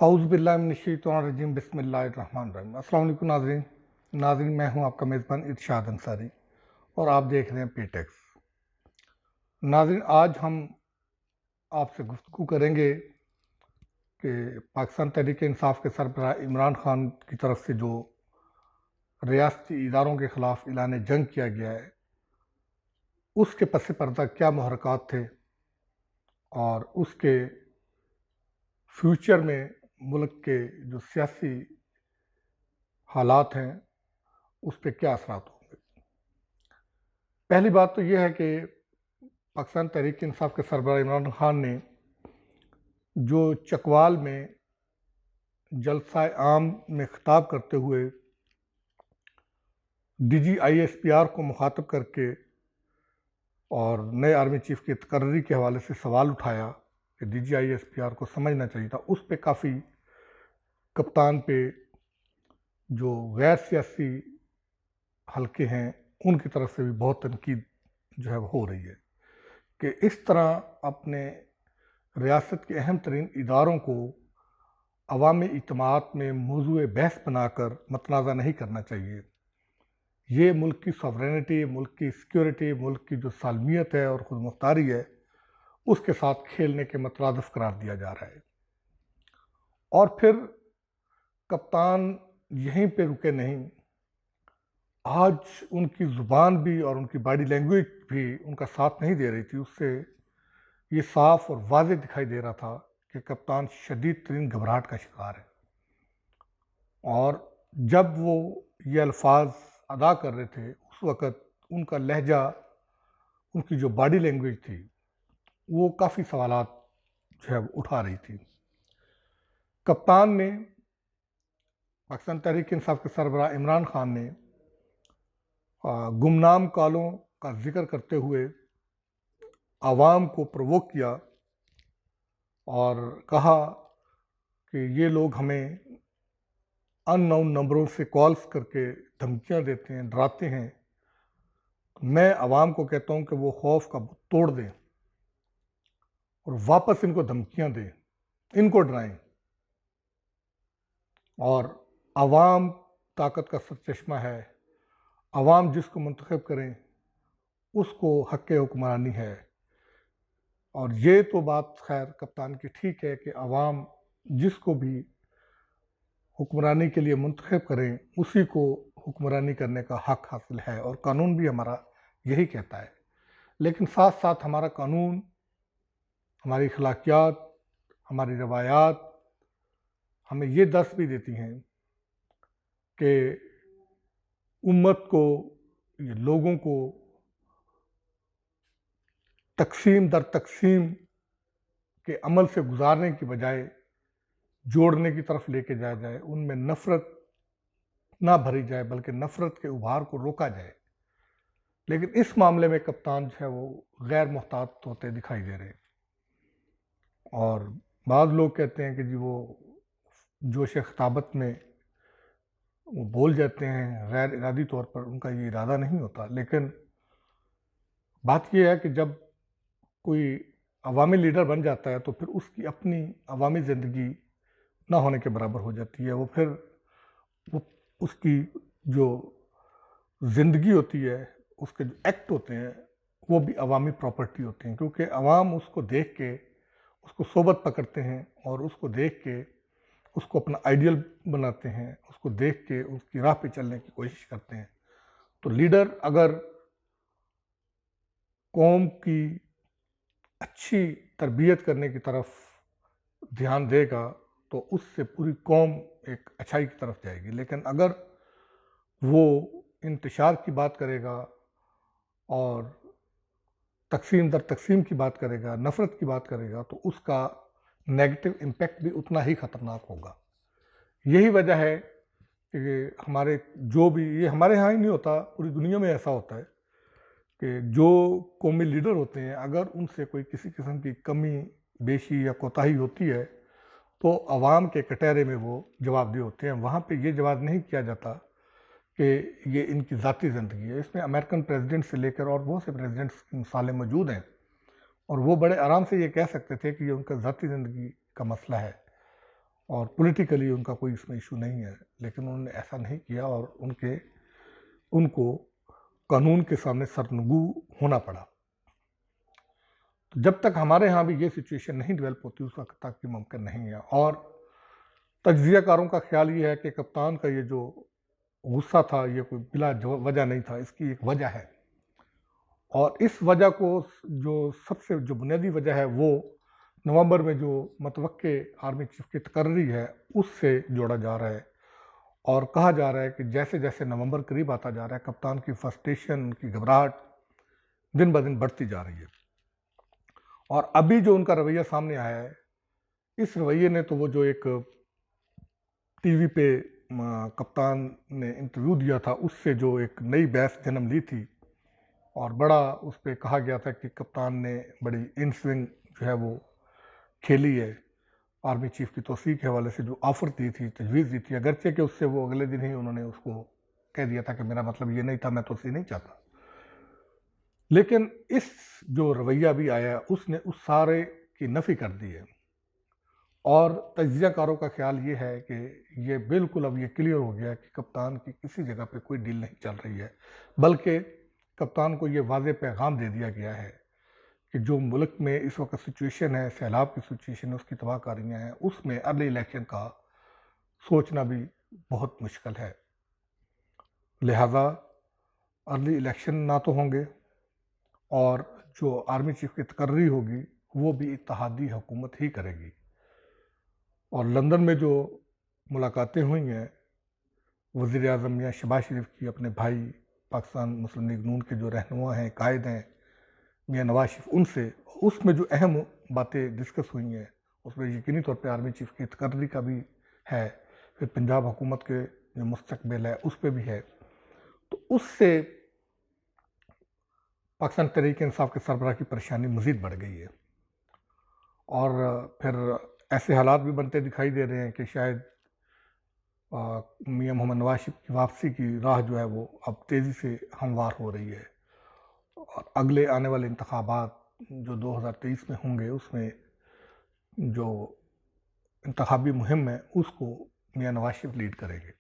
اعوذ باللہ من الشیطان الرجیم بسم اللہ الرحمن الرحیم۔ السلام علیکم ناظرین، میں ہوں آپ کا میزبان ارشاد انصاری اور آپ دیکھ رہے ہیں پی ٹیکس۔ ناظرین، آج ہم آپ سے گفتگو کریں گے کہ پاکستان تحریک انصاف کے سربراہ عمران خان کی طرف سے جو ریاستی اداروں کے خلاف اعلان جنگ کیا گیا ہے، اس کے پس پردہ کیا محرکات تھے اور اس کے فیوچر میں ملک کے جو سیاسی حالات ہیں اس پہ کیا اثرات ہوں گے۔ پہلی بات تو یہ ہے کہ پاکستان تحریک انصاف کے سربراہ عمران خان نے جو چکوال میں جلسہ عام میں خطاب کرتے ہوئے D G I S P R کو مخاطب کر کے اور نئے آرمی چیف کی تقرری کے حوالے سے سوال اٹھایا کہ D G I S P R کو سمجھنا چاہیے تھا، اس پہ کافی کپتان پہ جو غیر سیاسی حلقے ہیں ان کی طرف سے بھی بہت تنقید جو ہے وہ ہو رہی ہے کہ اس طرح اپنے ریاست کے اہم ترین اداروں کو عوامی اجتماعات میں موضوع بحث بنا کر متنازع نہیں کرنا چاہیے۔ یہ ملک کی سوورینٹی، ملک کی سیکیورٹی، ملک کی جو سالمیت ہے اور خود مختاری ہے، اس کے ساتھ کھیلنے کے مترادف قرار دیا جا رہا ہے۔ اور پھر کپتان یہیں پہ رکے نہیں، آج ان کی زبان بھی اور ان کی باڈی لینگویج بھی ان کا ساتھ نہیں دے رہی تھی۔ اس سے یہ صاف اور واضح دکھائی دے رہا تھا کہ کپتان شدید ترین گھبراہٹ کا شکار ہے، اور جب وہ یہ الفاظ ادا کر رہے تھے اس وقت ان کا لہجہ، ان کی جو باڈی لینگویج تھی، وہ کافی سوالات جو ہے وہ اٹھا رہی تھی۔ کپتان نے، پاکستان تحریک انصاف کے سربراہ عمران خان نے گمنام کالوں کا ذکر کرتے ہوئے عوام کو پرووک کیا اور کہا کہ یہ لوگ ہمیں ان نون نمبروں سے کالز کر کے دھمکیاں دیتے ہیں، ڈراتے ہیں۔ میں عوام کو کہتا ہوں کہ وہ خوف کا بت توڑ دیں اور واپس ان کو دھمکیاں دیں، ان کو ڈرائیں، اور عوام طاقت کا سرچشمہ ہے۔ عوام جس کو منتخب کریں اس کو حق حکمرانی ہے۔ اور یہ تو بات خیر کپتان کی ٹھیک ہے کہ عوام جس کو بھی حکمرانی کے لیے منتخب کریں اسی کو حکمرانی کرنے کا حق حاصل ہے، اور قانون بھی ہمارا یہی کہتا ہے۔ لیکن ساتھ ساتھ ہمارا قانون، ہماری اخلاقیات، ہماری روایات ہمیں یہ درس بھی دیتی ہیں کہ امت کو، یہ لوگوں کو تقسیم در تقسیم کے عمل سے گزارنے کی بجائے جوڑنے کی طرف لے کے جایا جائے، ان میں نفرت نہ بھری جائے بلکہ نفرت کے ابھار کو روکا جائے۔ لیکن اس معاملے میں کپتان جو ہے وہ غیر محتاط ہوتے دکھائی دے رہے، اور بعض لوگ کہتے ہیں کہ جی وہ جوش خطابت میں وہ بول جاتے ہیں، غیر ارادی طور پر ان کا یہ ارادہ نہیں ہوتا۔ لیکن بات یہ ہے کہ جب کوئی عوامی لیڈر بن جاتا ہے تو پھر اس کی اپنی عوامی زندگی نہ ہونے کے برابر ہو جاتی ہے۔ وہ پھر اس کی جو زندگی ہوتی ہے، اس کے جو ایکٹ ہوتے ہیں، وہ بھی عوامی پراپرٹی ہوتے ہیں، کیونکہ عوام اس کو دیکھ کے اس کو صحبت پکڑتے ہیں اور اس کو دیکھ کے اس کو اپنا آئیڈیل بناتے ہیں، اس کو دیکھ کے اس کی راہ پہ چلنے کی کوشش کرتے ہیں۔ تو لیڈر اگر قوم کی اچھی تربیت کرنے کی طرف دھیان دے گا تو اس سے پوری قوم ایک اچھائی کی طرف جائے گی۔ لیکن اگر وہ انتشار کی بات کرے گا اور تقسیم در تقسیم کی بات کرے گا، نفرت کی بات کرے گا، تو اس کا نیگیٹو امپیکٹ بھی اتنا ہی خطرناک ہوگا۔ یہی وجہ ہے کہ ہمارے جو بھی، یہ ہمارے ہاں ہی نہیں ہوتا، پوری دنیا میں ایسا ہوتا ہے کہ جو قومی لیڈر ہوتے ہیں اگر ان سے کوئی کسی قسم کی کمی بیشی یا کوتاہی ہوتی ہے تو عوام کے کٹہرے میں وہ جواب دہ ہوتے ہیں۔ وہاں پہ یہ جواب نہیں کیا جاتا کہ یہ ان کی ذاتی زندگی ہے۔ اس میں امریکن پریزیڈنٹ سے لے کر اور بہت سے پریزیڈنٹس کی مثالیں موجود ہیں، اور وہ بڑے آرام سے یہ کہہ سکتے تھے کہ یہ ان کا ذاتی زندگی کا مسئلہ ہے، اور پولیٹیکلی ان کا کوئی اس میں ایشو نہیں ہے، لیکن انہوں نے ایسا نہیں کیا اور ان کو قانون کے سامنے سرنگو ہونا پڑا۔ تو جب تک ہمارے ہاں بھی یہ سچویشن نہیں ڈیولپ ہوتی اس وقت تک یہ ممکن نہیں ہے۔ اور تجزیہ کاروں کا خیال یہ ہے کہ کپتان کا یہ جو غصہ تھا یہ کوئی بلا وجہ نہیں تھا، اس کی ایک وجہ ہے، اور اس وجہ کو جو سب سے جو بنیادی وجہ ہے وہ نومبر میں جو متوقع آرمی چیف کی تقرری ہے اس سے جوڑا جا رہا ہے، اور کہا جا رہا ہے کہ جیسے جیسے نومبر قریب آتا جا رہا ہے کپتان کی فرسٹریشن، ان کی گھبراہٹ دن بدن بڑھتی جا رہی ہے۔ اور ابھی جو ان کا رویہ سامنے آیا ہے، اس رویے نے تو وہ جو ایک ٹی وی پہ کپتان نے انٹرویو دیا تھا اس سے جو ایک نئی بحث جنم لی تھی، اور بڑا اس پہ کہا گیا تھا کہ کپتان نے بڑی ان سوئنگ جو ہے وہ کھیلی ہے، آرمی چیف کی توسیع کے حوالے سے جو آفر دی تھی، تجویز دی تھی، اگرچہ کہ اس سے وہ اگلے دن ہی انہوں نے اس کو کہہ دیا تھا کہ میرا مطلب یہ نہیں تھا، میں توسیع نہیں چاہتا۔ لیکن اس جو رویہ بھی آیا اس نے اس سارے کی نفی کر دی ہے، اور تجزیہ کاروں کا خیال یہ ہے کہ یہ بالکل اب یہ کلیئر ہو گیا کہ کپتان کی کسی جگہ پہ کوئی ڈیل نہیں چل رہی ہے، بلکہ کپتان کو یہ واضح پیغام دے دیا گیا ہے کہ جو ملک میں اس وقت سچویشن ہے، سیلاب کی سچویشن ہے، اس کی تباہ کاریاں ہیں، اس میں ارلی الیکشن کا سوچنا بھی بہت مشکل ہے، لہذا ارلی الیکشن نہ تو ہوں گے، اور جو آرمی چیف کی تقرری ہوگی وہ بھی اتحادی حکومت ہی کرے گی۔ اور لندن میں جو ملاقاتیں ہوئی ہیں وزیر اعظم میاں شہباز شریف کی اپنے بھائی پاکستان مسلم لیگ نون کے جو رہنما ہیں، قائد ہیں میاں نواز شریف، ان سے اس میں جو اہم باتیں ڈسکس ہوئی ہیں اس میں یقینی طور پہ آرمی چیف کی تقرری کا بھی ہے، پھر پنجاب حکومت کے جو مستقبل ہے اس پہ بھی ہے۔ تو اس سے پاکستان تحریک انصاف کے سربراہ کی پریشانی مزید بڑھ گئی ہے، اور پھر ایسے حالات بھی بنتے دکھائی دے رہے ہیں کہ شاید میاں محمد نواز شریف کی واپسی کی راہ جو ہے وہ اب تیزی سے ہموار ہو رہی ہے، اور اگلے آنے والے انتخابات جو 2023 میں ہوں گے اس میں جو انتخابی مہم ہے اس کو میاں نواز شریف لیڈ کریں گے۔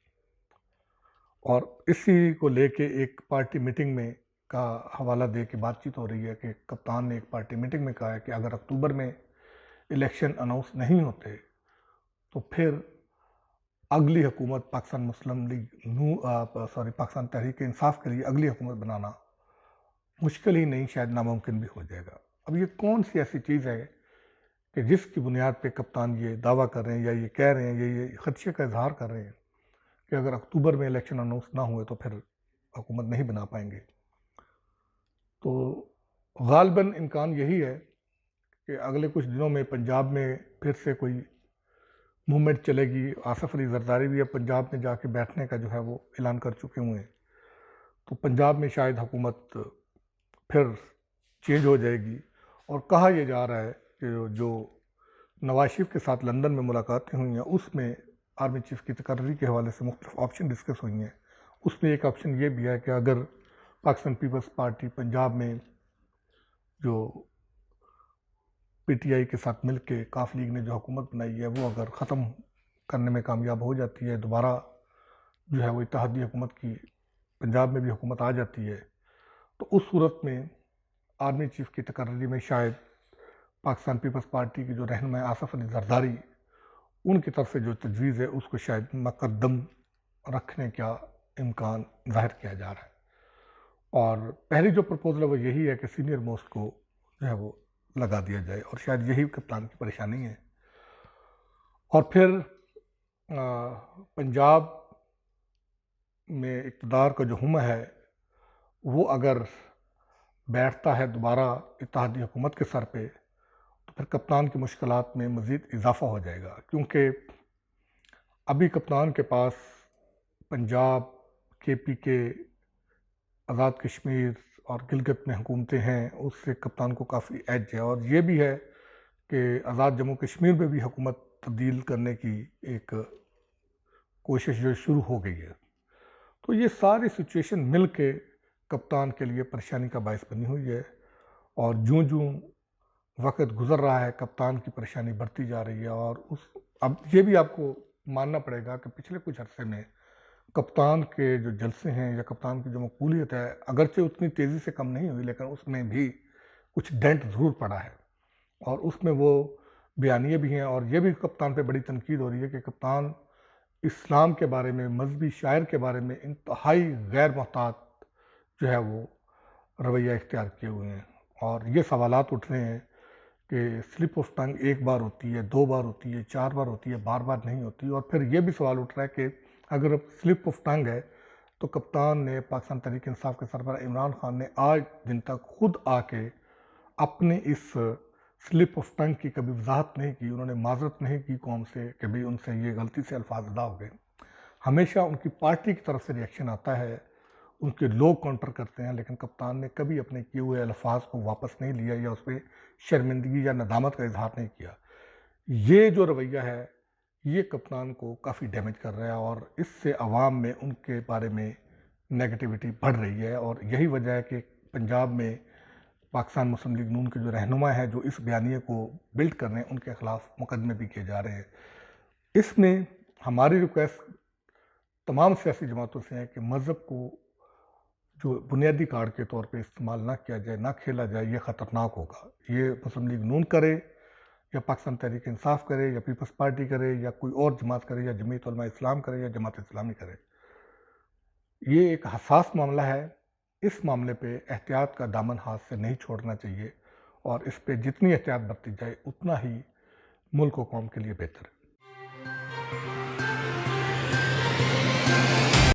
اور اسی کو لے کے ایک پارٹی میٹنگ میں کا حوالہ دے کے بات چیت ہو رہی ہے کہ کپتان نے ایک پارٹی میٹنگ میں کہا ہے کہ اگر اکتوبر میں الیکشن اناؤنس نہیں ہوتے تو پھر اگلی حکومت پاکستان مسلم لیگ پاکستان تحریک انصاف کے لیے اگلی حکومت بنانا مشکل ہی نہیں، شاید ناممکن بھی ہو جائے گا۔ اب یہ کون سی ایسی چیز ہے کہ جس کی بنیاد پہ کپتان یہ دعویٰ کر رہے ہیں یا یہ کہہ رہے ہیں یا یہ خدشے کا اظہار کر رہے ہیں کہ اگر اکتوبر میں الیکشن اناؤنس نہ ہوئے تو پھر حکومت نہیں بنا پائیں گے؟ تو غالباً امکان یہی ہے کہ اگلے کچھ دنوں میں پنجاب میں پھر سے کوئی موومنٹ چلے گی۔ آصف علی زرداری بھی اب پنجاب میں جا کے بیٹھنے کا جو ہے وہ اعلان کر چکے ہوئے ہیں، تو پنجاب میں شاید حکومت پھر چینج ہو جائے گی۔ اور کہا یہ جا رہا ہے کہ جو نواز شریف کے ساتھ لندن میں ملاقاتیں ہوئی ہیں اس میں آرمی چیف کی تقرری کے حوالے سے مختلف آپشن ڈسکس ہوئی ہیں، اس میں ایک آپشن یہ بھی ہے کہ اگر پاکستان پیپلز پارٹی پنجاب میں جو پی ٹی آئی کے ساتھ مل کے کاف لیگ نے جو حکومت بنائی ہے وہ اگر ختم کرنے میں کامیاب ہو جاتی ہے، دوبارہ جو ہے وہ اتحادی حکومت کی پنجاب میں بھی حکومت آ جاتی ہے، تو اس صورت میں آرمی چیف کی تقرری میں شاید پاکستان پیپلز پارٹی کی جو رہنما ہے آصف علی زرداری، ان کی طرف سے جو تجویز ہے اس کو شاید مقدم رکھنے کا امکان ظاہر کیا جا رہا ہے۔ اور پہلی جو پرپوزل ہے وہ یہی ہے کہ سینئر موسٹ کو جو ہے وہ لگا دیا جائے، اور شاید یہی کپتان کی پریشانی ہے۔ اور پھر پنجاب میں اقتدار کا جو ہمہ ہے وہ اگر بیٹھتا ہے دوبارہ اتحادی حکومت کے سر پہ تو پھر کپتان کی مشکلات میں مزید اضافہ ہو جائے گا، کیونکہ ابھی کپتان کے پاس پنجاب، کے پی کے، آزاد کشمیر اور گلگت میں حکومتیں ہیں، اس سے کپتان کو کافی ایج ہے، اور یہ بھی ہے کہ آزاد جموں کشمیر میں بھی حکومت تبدیل کرنے کی ایک کوشش جو شروع ہو گئی ہے۔ تو یہ ساری سچویشن مل کے کپتان کے لیے پریشانی کا باعث بنی ہوئی ہے، اور جوں وقت گزر رہا ہے کپتان کی پریشانی بڑھتی جا رہی ہے، اور اب یہ بھی آپ کو ماننا پڑے گا کہ پچھلے کچھ عرصے میں کپتان کے جو جلسے ہیں یا کپتان کی جو مقبولیت ہے اگرچہ اتنی تیزی سے کم نہیں ہوئی، لیکن اس میں بھی کچھ ڈینٹ ضرور پڑا ہے، اور اس میں وہ بیانیے بھی ہیں، اور یہ بھی کپتان پہ بڑی تنقید ہو رہی ہے کہ کپتان اسلام کے بارے میں، مذہبی شاعر کے بارے میں انتہائی غیر محتاط جو ہے وہ رویہ اختیار کیے ہوئے ہیں، اور یہ سوالات اٹھ رہے ہیں کہ سلپ آف ٹنگ ایک بار ہوتی ہے، 2 بار ہوتی ہے، 4 بار ہوتی ہے، بار بار نہیں ہوتی، اور پھر یہ بھی سوال اٹھ رہا ہے کہ اگر سلپ آف ٹنگ ہے تو کپتان نے، پاکستان تحریک انصاف کے سربراہ عمران خان نے آج دن تک خود آ کے اپنے اس سلپ آف ٹنگ کی کبھی وضاحت نہیں کی، انہوں نے معذرت نہیں کی قوم سے کہ بھئی ان سے یہ غلطی سے الفاظ ادا ہو گئے۔ ہمیشہ ان کی پارٹی کی طرف سے ریئیکشن آتا ہے، ان کے لوگ کاؤنٹر کرتے ہیں، لیکن کپتان نے کبھی اپنے کیے ہوئے الفاظ کو واپس نہیں لیا یا اس پہ شرمندگی یا ندامت کا اظہار نہیں کیا۔ یہ جو رویہ ہے یہ کپتان کو کافی ڈیمیج کر رہا ہے، اور اس سے عوام میں ان کے بارے میں نیگیٹیوٹی بڑھ رہی ہے، اور یہی وجہ ہے کہ پنجاب میں پاکستان مسلم لیگ نون کے جو رہنما ہیں جو اس بیانیے کو بلڈ کر رہے ہیں ان کے خلاف مقدمے بھی کیے جا رہے ہیں۔ اس میں ہماری ریکویسٹ تمام سیاسی جماعتوں سے ہے کہ مذہب کو جو بنیادی کارڈ کے طور پہ استعمال نہ کیا جائے، نہ کھیلا جائے، یہ خطرناک ہوگا۔ یہ مسلم لیگ نون کرے یا پاکستان تحریک انصاف کرے یا پیپلز پارٹی کرے یا کوئی اور جماعت کرے یا جمعیت علماء اسلام کرے یا جماعت اسلامی کرے، یہ ایک حساس معاملہ ہے۔ اس معاملے پہ احتیاط کا دامن ہاتھ سے نہیں چھوڑنا چاہیے، اور اس پہ جتنی احتیاط برتی جائے اتنا ہی ملک و قوم کے لیے بہتر ہے۔